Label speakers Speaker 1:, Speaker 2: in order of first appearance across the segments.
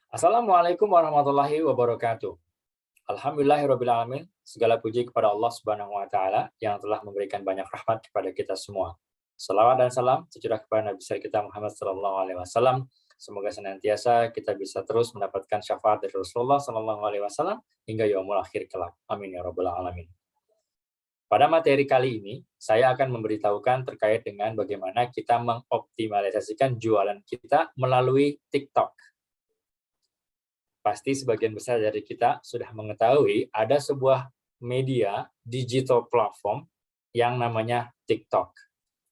Speaker 1: Assalamualaikum warahmatullahi wabarakatuh. Alhamdulillahirrabbilalamin. Segala puji kepada Allah Subhanahu wa Ta'ala yang telah memberikan banyak rahmat kepada kita semua. Salawat dan salam tercurah kepada Nabi besar kita Muhammad Sallallahu Alaihi Wasallam. Semoga senantiasa kita bisa terus mendapatkan syafaat dari Rasulullah Sallallahu Alaihi Wasallam hingga yaumul akhir kelak. Amin ya rabbal alamin. Pada materi kali ini, saya akan memberitahukan terkait dengan bagaimana kita mengoptimalisasikan jualan kita melalui TikTok. Pasti sebagian besar dari kita sudah mengetahui ada sebuah media digital platform yang namanya TikTok.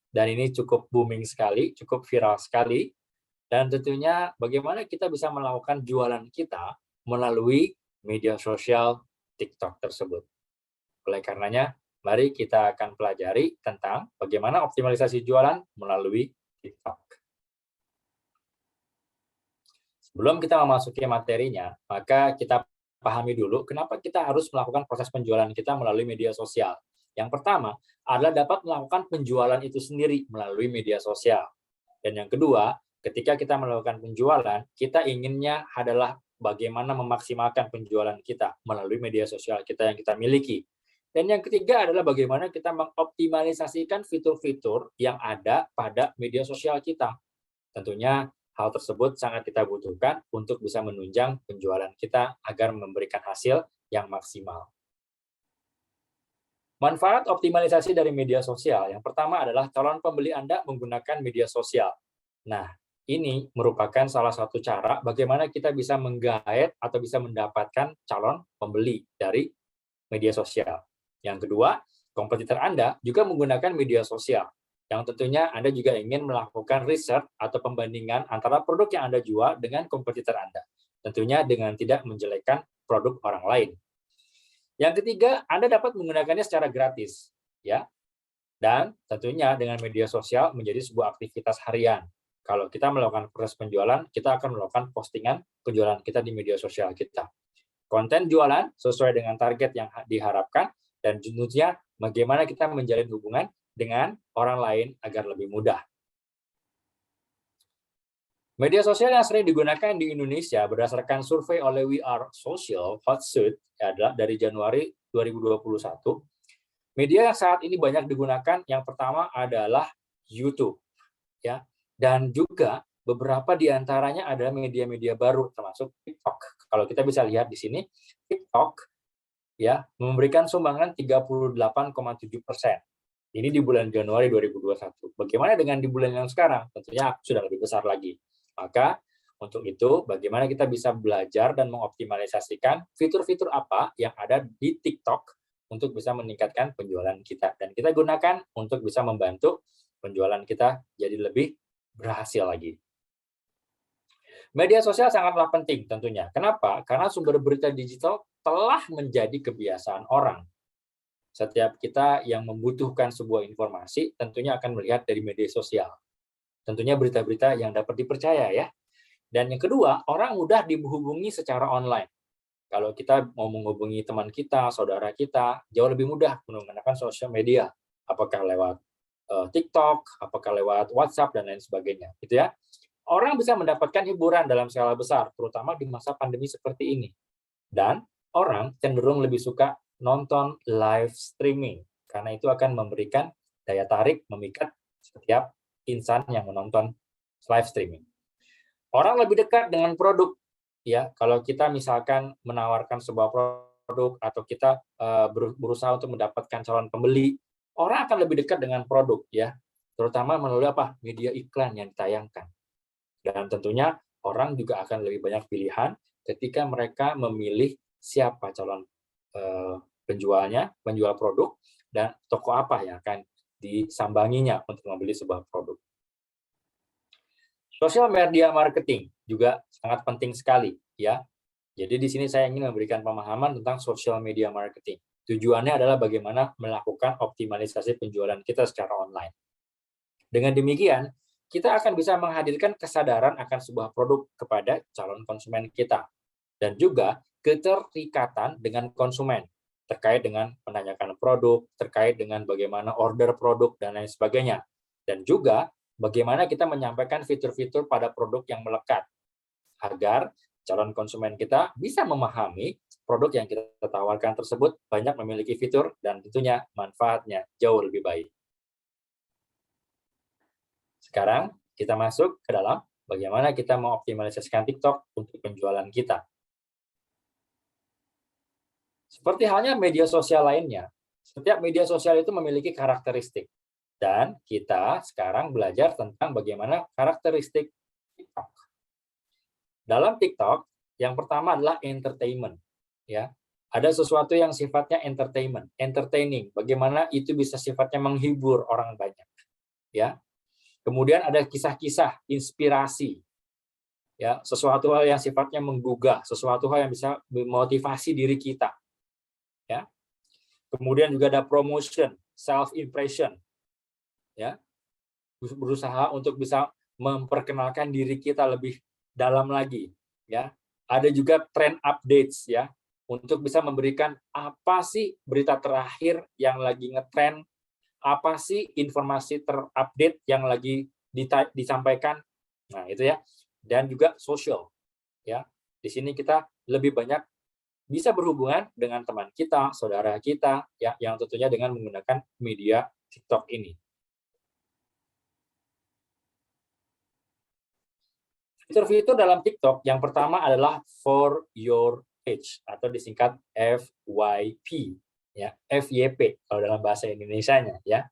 Speaker 1: Dan ini cukup booming sekali, cukup viral sekali. Dan tentunya bagaimana kita bisa melakukan jualan kita melalui media sosial TikTok tersebut. Oleh karenanya, mari kita akan pelajari tentang bagaimana optimalisasi jualan melalui TikTok. Sebelum kita memasuki materinya, maka kita pahami dulu kenapa kita harus melakukan proses penjualan kita melalui media sosial. Yang pertama adalah dapat melakukan penjualan itu sendiri melalui media sosial. Dan yang kedua, ketika kita melakukan penjualan, kita inginnya adalah bagaimana memaksimalkan penjualan kita melalui media sosial kita yang kita miliki. Dan yang ketiga adalah bagaimana kita mengoptimalisasikan fitur-fitur yang ada pada media sosial kita. Tentunya hal tersebut sangat kita butuhkan untuk bisa menunjang penjualan kita agar memberikan hasil yang maksimal. Manfaat optimalisasi dari media sosial. Yang pertama adalah calon pembeli Anda menggunakan media sosial. Nah, ini merupakan salah satu cara bagaimana kita bisa menggait atau bisa mendapatkan calon pembeli dari media sosial. Yang kedua, kompetitor Anda juga menggunakan media sosial. Yang tentunya Anda juga ingin melakukan riset atau pembandingan antara produk yang Anda jual dengan kompetitor Anda. Tentunya dengan tidak menjelekkan produk orang lain. Yang ketiga, Anda dapat menggunakannya secara gratis, ya. Dan tentunya dengan media sosial menjadi sebuah aktivitas harian. Kalau kita melakukan proses penjualan, kita akan melakukan postingan penjualan kita di media sosial kita. Konten jualan sesuai dengan target yang diharapkan dan tentunya bagaimana kita menjalin hubungan dengan orang lain agar lebih mudah. Media sosial yang sering digunakan di Indonesia berdasarkan survei oleh We Are Social Hotsuite adalah dari Januari 2021. Media yang saat ini banyak digunakan yang pertama adalah YouTube, ya, dan juga beberapa di antaranya adalah media-media baru termasuk TikTok. Kalau kita bisa lihat di sini, TikTok ya memberikan sumbangan 38,7%. Ini di bulan Januari 2021. Bagaimana dengan di bulan yang sekarang? Tentunya sudah lebih besar lagi. Maka untuk itu, bagaimana kita bisa belajar dan mengoptimalisasikan fitur-fitur apa yang ada di TikTok untuk bisa meningkatkan penjualan kita. Dan kita gunakan untuk bisa membantu penjualan kita jadi lebih berhasil lagi. Media sosial sangatlah penting tentunya. Kenapa? Karena sumber berita digital telah menjadi kebiasaan orang. Setiap kita yang membutuhkan sebuah informasi tentunya akan melihat dari media sosial. Tentunya berita-berita yang dapat dipercaya ya. Dan yang kedua, orang mudah dihubungi secara online. Kalau kita mau menghubungi teman kita, saudara kita, jauh lebih mudah menggunakan sosial media. Apakah lewat TikTok, apakah lewat WhatsApp, dan lain sebagainya. Gitu ya. Orang bisa mendapatkan hiburan dalam skala besar, terutama di masa pandemi seperti ini. Dan orang cenderung lebih suka nonton live streaming, karena itu akan memberikan daya tarik memikat setiap insan yang menonton live streaming. Orang lebih dekat dengan produk, ya. Kalau kita misalkan menawarkan sebuah produk atau kita berusaha untuk mendapatkan calon pembeli, orang akan lebih dekat dengan produk, ya. Terutama melalui apa? Media iklan yang ditayangkan. Dan tentunya orang juga akan lebih banyak pilihan ketika mereka memilih siapa calon penjualnya, penjual produk, dan toko apa yang akan disambanginya untuk membeli sebuah produk. Sosial media marketing juga sangat penting sekali, ya. Jadi di sini saya ingin memberikan pemahaman tentang social media marketing. Tujuannya adalah bagaimana melakukan optimalisasi penjualan kita secara online. Dengan demikian, kita akan bisa menghadirkan kesadaran akan sebuah produk kepada calon konsumen kita. Dan juga keterikatan dengan konsumen terkait dengan menanyakan produk, terkait dengan bagaimana order produk, dan lain sebagainya. Dan juga bagaimana kita menyampaikan fitur-fitur pada produk yang melekat, agar calon konsumen kita bisa memahami produk yang kita tawarkan tersebut banyak memiliki fitur dan tentunya manfaatnya jauh lebih baik. Sekarang kita masuk ke dalam bagaimana kita mengoptimalisasikan TikTok untuk penjualan kita. Seperti halnya media sosial lainnya, setiap media sosial itu memiliki karakteristik. Dan kita sekarang belajar tentang bagaimana karakteristik TikTok. Dalam TikTok, yang pertama adalah entertainment. Ya, ada sesuatu yang sifatnya entertainment, entertaining. Bagaimana itu bisa sifatnya menghibur orang banyak. Ya, kemudian ada kisah-kisah, inspirasi. Ya, sesuatu hal yang sifatnya menggugah, sesuatu hal yang bisa memotivasi diri kita. Ya, kemudian juga ada promotion, self impression, ya, berusaha untuk bisa memperkenalkan diri kita lebih dalam lagi, ya. Ada juga trend updates, ya, untuk bisa memberikan apa sih berita terakhir yang lagi ngetrend, apa sih informasi terupdate yang lagi disampaikan, nah itu ya. Dan juga social, ya. Di sini kita lebih banyak bisa berhubungan dengan teman kita, saudara kita, ya, yang tentunya dengan menggunakan media TikTok ini. Fitur-fitur dalam TikTok yang pertama adalah For Your Page atau disingkat FYP, ya, FYP kalau dalam bahasa Indonesianya, ya.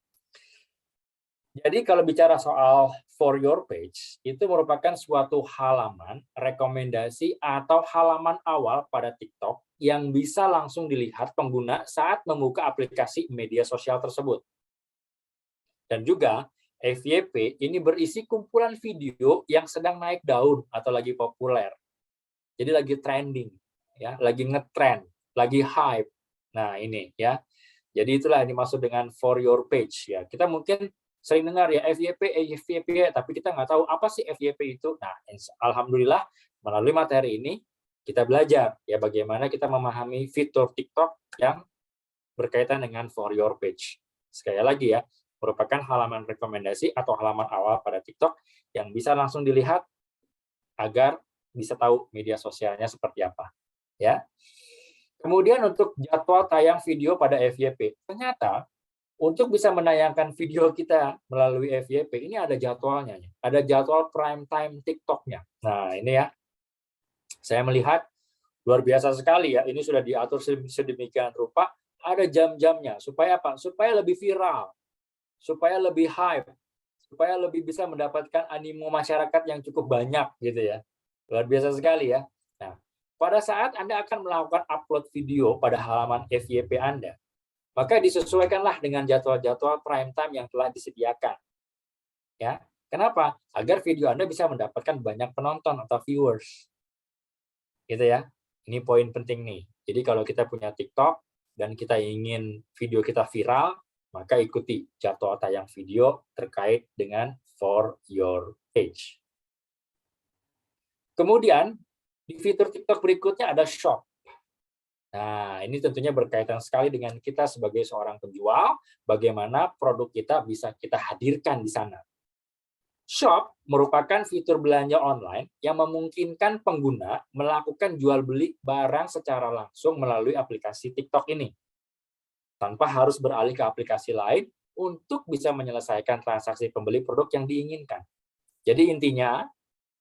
Speaker 1: Jadi kalau bicara soal For Your Page, itu merupakan suatu halaman, rekomendasi, atau halaman awal pada TikTok yang bisa langsung dilihat pengguna saat membuka aplikasi media sosial tersebut. Dan juga, FYP ini berisi kumpulan video yang sedang naik daun atau lagi populer. Jadi lagi trending, ya, lagi ngetrend, lagi hype. Nah, ini ya. Jadi itulah yang dimaksud dengan For Your Page, ya. Kita mungkin sering dengar ya FYP, tapi kita nggak tahu apa sih FYP itu. Nah, alhamdulillah melalui materi ini kita belajar ya bagaimana kita memahami fitur TikTok yang berkaitan dengan For Your Page. Sekali lagi ya, merupakan halaman rekomendasi atau halaman awal pada TikTok yang bisa langsung dilihat agar bisa tahu media sosialnya seperti apa. Ya. Kemudian untuk jadwal tayang video pada FYP, ternyata untuk bisa menayangkan video kita melalui FYP, ini ada jadwalnya. Ada jadwal prime time TikTok-nya. Nah, ini ya. Saya melihat luar biasa sekali ya. Ini sudah diatur sedemikian rupa. Ada jam-jamnya. Supaya apa? Supaya lebih viral. Supaya lebih hype. Supaya lebih bisa mendapatkan animo masyarakat yang cukup banyak gitu ya. Luar biasa sekali ya. Nah, pada saat Anda akan melakukan upload video pada halaman FYP Anda, maka disesuaikanlah dengan jadwal-jadwal prime time yang telah disediakan. Ya, kenapa? Agar video Anda bisa mendapatkan banyak penonton atau viewers. Gitu ya. Ini poin penting nih. Jadi kalau kita punya TikTok dan kita ingin video kita viral, maka ikuti jadwal tayang video terkait dengan For Your Page. Kemudian, di fitur TikTok berikutnya ada Shop. Nah, ini tentunya berkaitan sekali dengan kita sebagai seorang penjual, bagaimana produk kita bisa kita hadirkan di sana. Shop merupakan fitur belanja online yang memungkinkan pengguna melakukan jual beli barang secara langsung melalui aplikasi TikTok ini, tanpa harus beralih ke aplikasi lain untuk bisa menyelesaikan transaksi pembeli produk yang diinginkan. Jadi intinya,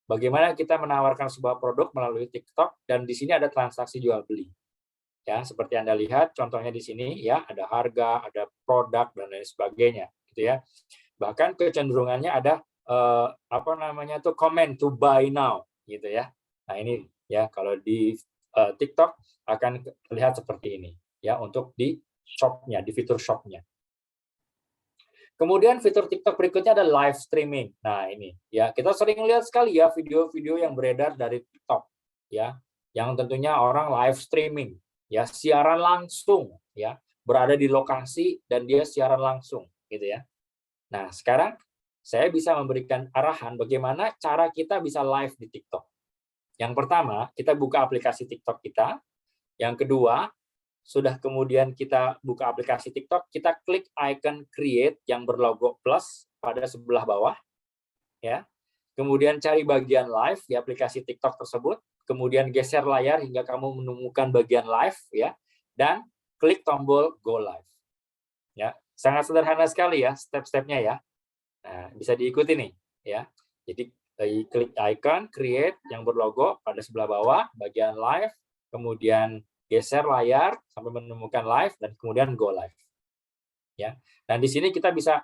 Speaker 1: bagaimana kita menawarkan sebuah produk melalui TikTok dan di sini ada transaksi jual beli. Ya, seperti Anda lihat contohnya di sini ya, ada harga, ada produk dan lain sebagainya gitu ya. Bahkan kecenderungannya ada comment to buy now gitu ya. Nah, ini ya kalau di TikTok akan terlihat seperti ini ya untuk di shop-nya, di fitur shop-nya. Kemudian fitur TikTok berikutnya ada live streaming. Nah, ini ya kita sering lihat sekali ya video-video yang beredar dari TikTok ya, yang tentunya orang live streaming ya, siaran langsung ya, berada di lokasi dan dia siaran langsung gitu ya. Nah, sekarang saya bisa memberikan arahan bagaimana cara kita bisa live di TikTok. Yang pertama, kita buka aplikasi TikTok kita. Yang kedua, sudah kemudian kita buka aplikasi TikTok, kita klik icon create yang berlogo plus pada sebelah bawah ya. kemudian cari bagian live di aplikasi TikTok tersebut, kemudian geser layar hingga kamu menemukan bagian live, ya, dan klik tombol Go Live. Ya, sangat sederhana sekali ya step-stepnya ya. Nah, bisa diikuti nih, ya. Jadi klik icon create yang berlogo pada sebelah bawah, bagian live, kemudian geser layar sampai menemukan live dan kemudian Go Live. Ya. Dan di sini kita bisa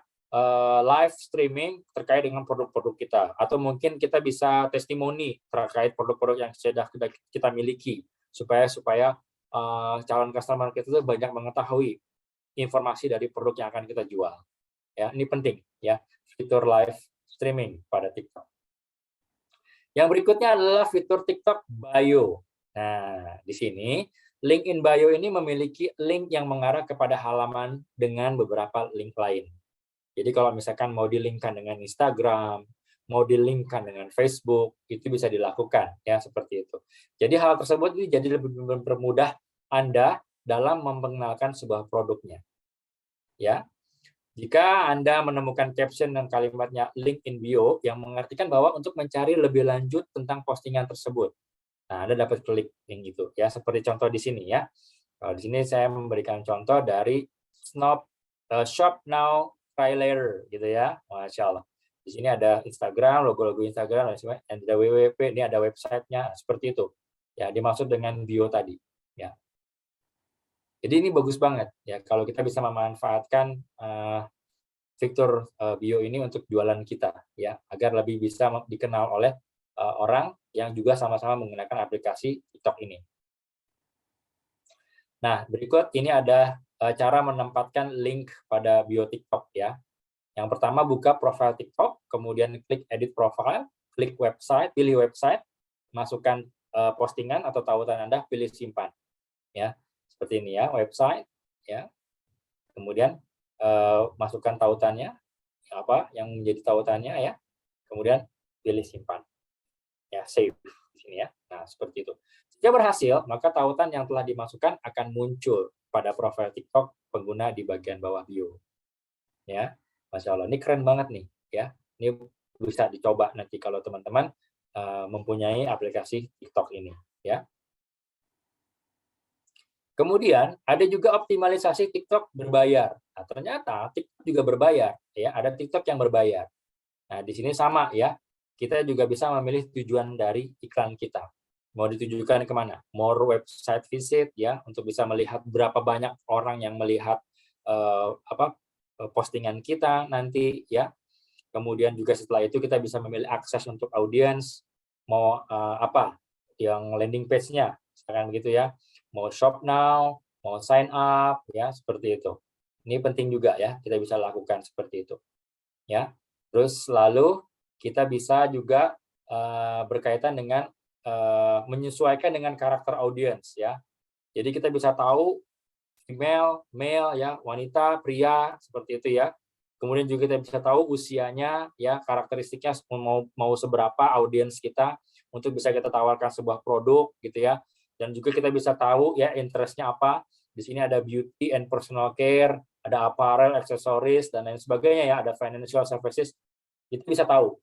Speaker 1: live streaming terkait dengan produk-produk kita, atau mungkin kita bisa testimoni terkait produk-produk yang sudah kita miliki supaya calon customer kita itu banyak mengetahui informasi dari produk yang akan kita jual. Ya, ini penting ya, fitur live streaming pada TikTok. Yang berikutnya adalah fitur TikTok Bio. Nah, di sini link in bio ini memiliki link yang mengarah kepada halaman dengan beberapa link lain. Jadi kalau misalkan mau di-link-kan dengan Instagram, mau di-link-kan dengan Facebook, itu bisa dilakukan ya, seperti itu. Jadi hal tersebut ini jadi lebih mempermudah Anda dalam memperkenalkan sebuah produknya. Ya. Jika Anda menemukan caption dan kalimatnya link in bio yang mengartikan bahwa untuk mencari lebih lanjut tentang postingan tersebut. Nah, Anda dapat klik link itu ya, seperti contoh di sini ya. Kalau di sini saya memberikan contoh dari Shop Now Try Later gitu ya. Masya Allah. Di sini ada Instagram, logo-logo Instagram, dan ada www, ini ada websitenya, seperti itu. Ya, dimaksud dengan bio tadi. Ya. Jadi ini bagus banget ya kalau kita bisa memanfaatkan fitur bio ini untuk jualan kita ya, agar lebih bisa dikenal oleh orang yang juga sama-sama menggunakan aplikasi TikTok ini. Nah, berikut ini ada cara menempatkan link pada bio TikTok ya. Yang pertama, buka profil TikTok, kemudian klik edit profile, klik website, pilih website, masukkan postingan atau tautan Anda, pilih simpan. Ya, seperti ini ya, website ya. Kemudian masukkan tautannya, apa yang menjadi tautannya ya. Kemudian pilih simpan. Ya, save di sini ya. Nah, seperti itu. Jika berhasil, maka tautan yang telah dimasukkan akan muncul pada profil TikTok pengguna di bagian bawah bio. Ya, Masya Allah, ini keren banget nih ya. Ini bisa dicoba nanti kalau teman-teman mempunyai aplikasi TikTok ini ya. Kemudian ada juga optimalisasi TikTok berbayar. Nah, ternyata TikTok juga berbayar ya, ada TikTok yang berbayar. Nah, di sini sama ya. Kita juga bisa memilih tujuan dari iklan kita. Mau ditujukan kemana? More website visit ya, untuk bisa melihat berapa banyak orang yang melihat postingan kita nanti ya. Kemudian juga setelah itu kita bisa memilih akses untuk audiens, mau yang landing page-nya, misalkan begitu ya. Mau shop now, mau sign up ya, seperti itu. Ini penting juga ya, kita bisa lakukan seperti itu. Ya. Terus lalu kita bisa juga berkaitan dengan menyesuaikan dengan karakter audiens ya. Jadi kita bisa tahu female, male ya, wanita, pria, seperti itu ya. Kemudian juga kita bisa tahu usianya ya, karakteristiknya mau seberapa audiens kita untuk bisa kita tawarkan sebuah produk gitu ya. Dan juga kita bisa tahu ya interest-nya apa. Di sini ada beauty and personal care, ada apparel, aksesoris dan lain sebagainya ya, ada financial services. Itu bisa tahu.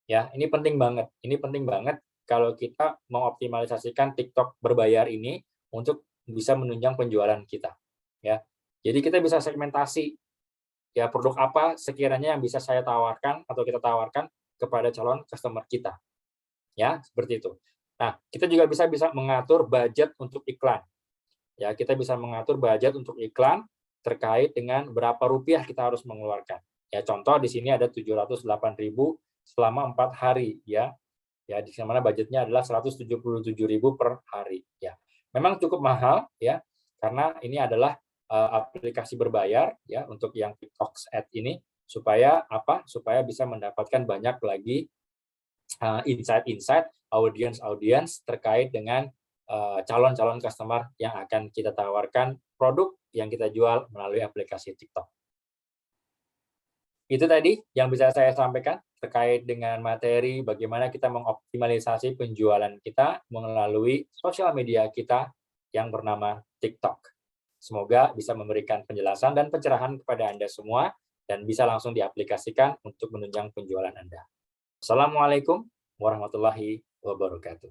Speaker 1: Ya, ini penting banget. Ini penting banget kalau kita mengoptimalisasikan TikTok berbayar ini untuk bisa menunjang penjualan kita. Ya. Jadi kita bisa segmentasi ya, produk apa sekiranya yang bisa saya tawarkan atau kita tawarkan kepada calon customer kita. Ya, seperti itu. Nah, kita juga bisa mengatur budget untuk iklan. Ya, kita bisa mengatur budget untuk iklan terkait dengan berapa rupiah kita harus mengeluarkan. Ya, contoh di sini ada 708.000 selama 4 hari ya. Ya, di mana budgetnya adalah 177.000 per hari ya. Memang cukup mahal ya, karena ini adalah aplikasi berbayar ya untuk yang TikTok Ads ini, supaya apa? Supaya bisa mendapatkan banyak lagi insight-insight audiens terkait dengan calon-calon customer yang akan kita tawarkan produk yang kita jual melalui aplikasi TikTok. Itu tadi yang bisa saya sampaikan terkait dengan materi bagaimana kita mengoptimalisasi penjualan kita melalui sosial media kita yang bernama TikTok. Semoga bisa memberikan penjelasan dan pencerahan kepada Anda semua dan bisa langsung diaplikasikan untuk menunjang penjualan Anda. Assalamualaikum warahmatullahi wabarakatuh.